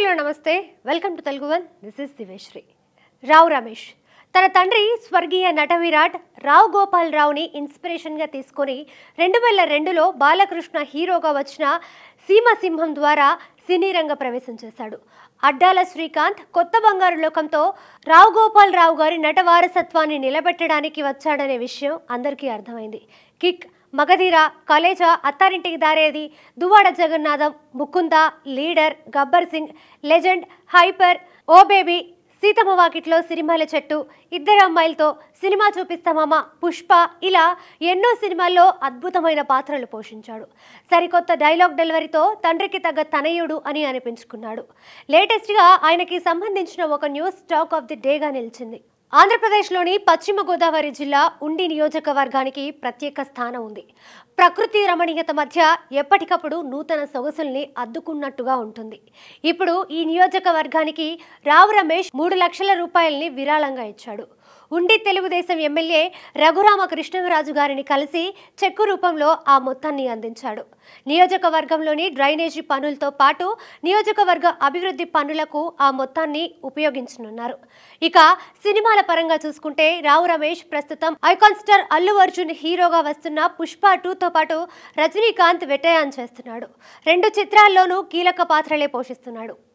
Hello నమస్తే welcome to Telugu one this is దివేశ్రీ. రావు రమేష్ తన తండ్రి స్వర్గీయ నట విరాట్ రావు గోపాల్ రావుని ఇన్స్పిరేషన్గా తీసుకొని 2002లో బాలకృష్ణ హీరోగా వచ్చిన సీమసింహం ద్వారా సినీ రంగ ప్రవేశం చేశాడు. అడ్డాల శ్రీకాంత్ కొత్త బంగారు లోకంతో రావు గోపాల్ రావు గారి నట వారసత్వాన్ని నిలబెట్టడానికి వచ్చాడనే విషయం అందరికీ అర్థమైంది. కిక్, మగధీర, కలేజా, అత్తారింటికి దారేది, Duvvada Jagannadham, Mukunda, Leader, Gabbar Singh, Legend, Hyper, Oh Baby, సీతమ్మ వాకిట్లో సిరిమల్లె చెట్టు, ఇద్దరు అమ్మాయిలతో, సినిమా చూపిస్తామమ్మ, పుష్ప ఇలా ఎన్నో సినిమాల్లో అద్భుతమైన పాత్రలు పోషించాడు. సరికొత్త డైలాగ్ డెలివరీతో తండ్రికి తగ్గ తనయుడు అని అనిపించుకున్నాడు. లేటెస్ట్గా ఆయనకి సంబంధించిన ఒక న్యూస్ టాక్ ఆఫ్ ది డేగా నిలిచింది. ఆంధ్రప్రదేశ్లోని పశ్చిమ గోదావరి జిల్లా ఉండి నియోజకవర్గానికి ప్రత్యేక స్థానం ఉంది. ప్రకృతి రమణీయత మధ్య ఎప్పటికప్పుడు నూతన సొగసుల్ని అద్దుకున్నట్టుగా ఉంటుంది. ఇప్పుడు ఈ నియోజకవర్గానికి రావు రమేష్ 3 లక్షల రూపాయలని విరాళంగా ఇచ్చాడు. ఉండి తెలుగుదేశం ఎమ్మెల్యే రఘురామ కృష్ణరాజు గారిని కలిసి చెక్కు రూపంలో ఆ మొత్తాన్ని అందించాడు. నియోజకవర్గంలోని డ్రైనేజీ పనులతో పాటు నియోజకవర్గ అభివృద్ధి పనులకు ఆ మొత్తాన్ని ఉపయోగించనున్నారు. ఇక సినిమాల పరంగా చూసుకుంటే రావు రమేష్ ప్రస్తుతం ఐకాన్ స్టార్ అల్లు అర్జున్ హీరోగా వస్తున్న పుష్ప 2తో పాటు రజనీకాంత్ వెటయాన్ చేస్తున్నాడు. 2 చిత్రాల్లోనూ కీలక పాత్రలే పోషిస్తున్నాడు.